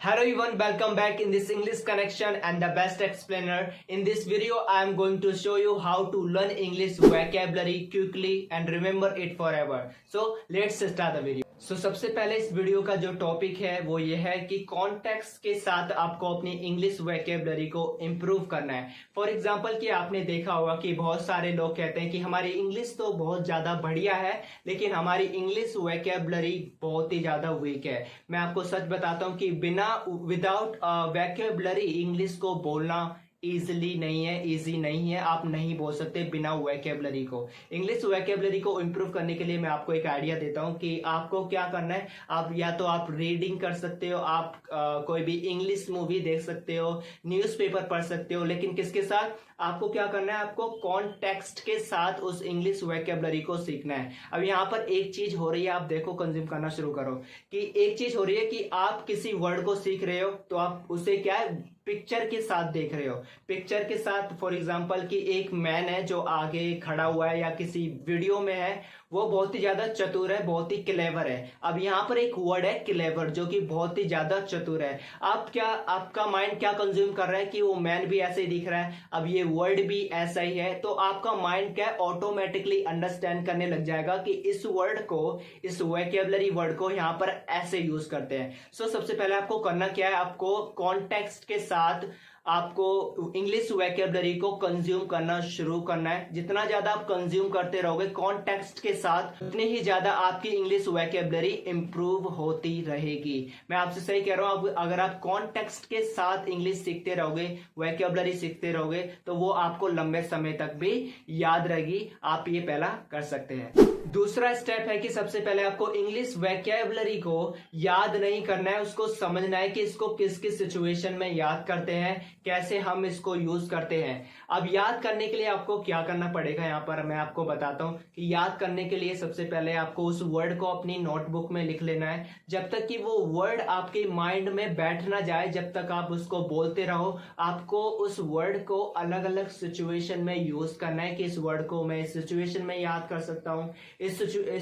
Hello everyone, welcome back in this English connection and the best explainer. In this video, I am going to show you how to learn English vocabulary quickly and remember it forever. So let's start the video. सबसे पहले इस video का जो topic है वो ये है कि कॉन्टेक्स्ट के साथ आपको अपनी इंग्लिश वोकैबुलरी को इम्प्रूव करना है। फॉर एग्जांपल कि आपने देखा होगा कि बहुत सारे लोग कहते हैं कि हमारी इंग्लिश तो बहुत ज़्यादा बढ़िया है लेकिन हमारी इंग्लिश वोकैबुलरी बहुत ही ज़्यादा वीक है। मैं आपको सच बताता हूँ कि विदाउट वोकैबुलरी इंग्लिश को बोलना इजी नहीं है। आप नहीं बोल सकते बिना वोकैबुलरी को। इंग्लिश वोकैबुलरी को इम्प्रूव करने के लिए मैं आपको एक आइडिया देता हूं कि आपको क्या करना है। आप रीडिंग कर सकते हो, आप कोई भी इंग्लिश मूवी देख सकते हो, न्यूज़पेपर पढ़ सकते हो, लेकिन किसके साथ? आपको क्या करना है, आपको कॉन्टेक्स्ट के साथ उस इंग्लिश वोकैबुलरी को सीखना है। अब यहाँ पर एक चीज हो रही है, आप देखो, कंज्यूम करना शुरू करो कि एक चीज हो रही है कि आप किसी वर्ड को सीख रहे हो तो आप उसे क्या है, पिक्चर के साथ देख रहे हो। पिक्चर के साथ फॉर एग्जांपल कि एक मैन है जो आगे खड़ा हुआ है या किसी वीडियो में है, वो बहुत ही ज्यादा चतुर है, बहुत ही क्लेवर है। अब यहाँ पर एक वर्ड है क्लेवर जो कि बहुत ही ज्यादा चतुर है। आपका माइंड क्या कंज्यूम कर रहा है कि वो मैन भी ऐसे ही दिख रहा है, अब ये वर्ड भी ऐसा ही है, तो आपका माइंड क्या ऑटोमेटिकली अंडरस्टैंड करने लग जाएगा कि इस वर्ड को, इस वोकैबुलरी वर्ड को यहाँ पर ऐसे यूज करते हैं। सबसे पहले आपको करना क्या है, आपको कॉन्टेक्स्ट के साथ आपको इंग्लिश वोकैबुलरी को कंज्यूम करना शुरू करना है। जितना ज्यादा आप कंज्यूम करते रहोगे कॉन्टेक्स्ट के साथ, उतनी ही ज्यादा आपकी इंग्लिश वोकैबुलरी इंप्रूव होती रहेगी। मैं आपसे सही कह रहा हूं, अगर आप कॉन्टेक्स्ट के साथ इंग्लिश सीखते रहोगे, वोकैबुलरी सीखते रहोगे, तो वो आपको लंबे समय तक भी याद रहेगी। आप ये पहला कर सकते हैं। दूसरा स्टेप है कि सबसे पहले आपको इंग्लिश वोकैबुलरी को याद नहीं करना है, उसको समझना है कि इसको किस किस सिचुएशन में याद करते हैं, कैसे हम इसको यूज करते हैं। अब याद करने के लिए आपको क्या करना पड़ेगा, यहाँ पर मैं आपको बताता हूं कि याद करने के लिए सबसे पहले आपको उस वर्ड को अपनी नोटबुक में लिख लेना है। जब तक कि वो वर्ड आपके माइंड में बैठ ना जाए, जब तक आप उसको बोलते रहो, आपको उस वर्ड को अलग अलग सिचुएशन में यूज करना है कि इस वर्ड को मैं इस सिचुएशन में याद कर सकता हूँ, इस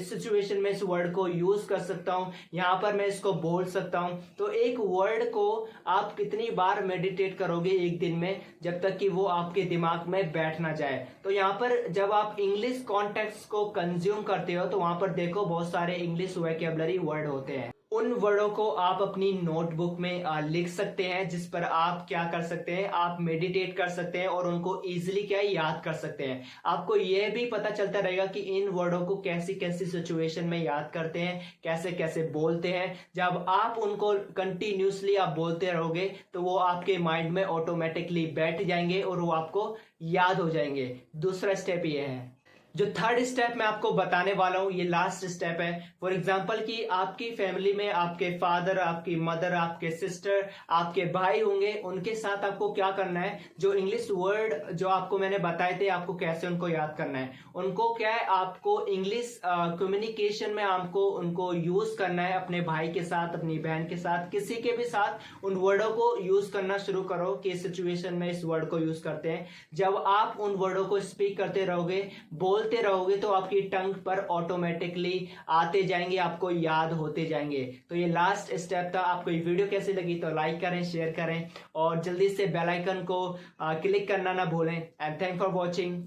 सिचुएशन में इस वर्ड को यूज कर सकता हूं, यहां पर मैं इसको बोल सकता हूं। तो एक वर्ड को आप कितनी बार मेडिटेट करोगे एक दिन में, जब तक कि वो आपके दिमाग में बैठ ना जाए। तो यहां पर जब आप इंग्लिश कॉन्टेक्स्ट को कंज्यूम करते हो तो वहां पर देखो बहुत सारे इंग्लिश वोकैबुलरी वर्ड होते हैं। उन वर्डों को आप अपनी नोटबुक में लिख सकते हैं, जिस पर आप क्या कर सकते हैं, आप मेडिटेट कर सकते हैं और उनको इजीली क्या याद कर सकते हैं। आपको यह भी पता चलता रहेगा कि इन वर्डों को कैसी कैसी सिचुएशन में याद करते हैं, कैसे कैसे बोलते हैं। जब आप उनको कंटिन्यूसली आप बोलते रहोगे तो वो आपके माइंड में ऑटोमेटिकली बैठ जाएंगे और वो आपको याद हो जाएंगे। दूसरा स्टेप ये है। जो थर्ड स्टेप मैं आपको बताने वाला हूं, ये लास्ट स्टेप है। फॉर एग्जांपल कि आपकी फैमिली में आपके फादर, आपकी मदर, आपके सिस्टर, आपके भाई होंगे, उनके साथ आपको क्या करना है, जो इंग्लिश वर्ड जो आपको मैंने बताए थे, आपको कैसे उनको याद करना है। उनको क्या है, आपको इंग्लिश कम्युनिकेशन में आपको उनको यूज करना है। अपने भाई के साथ, अपनी बहन के साथ, किसी के भी साथ उन वर्डों को यूज करना शुरू करो कि इस सिचुएशन में इस वर्ड को यूज करते हैं। जब आप उन वर्डों को स्पीक करते रहोगे, बोलते रहोगे, तो आपकी टंग पर ऑटोमेटिकली आते जाएंगे, आपको याद होते जाएंगे। तो ये लास्ट स्टेप था। आपको ये वीडियो कैसी लगी तो लाइक करें, शेयर करें और जल्दी से बेल आइकन को क्लिक करना ना भूलें। And thank for watching.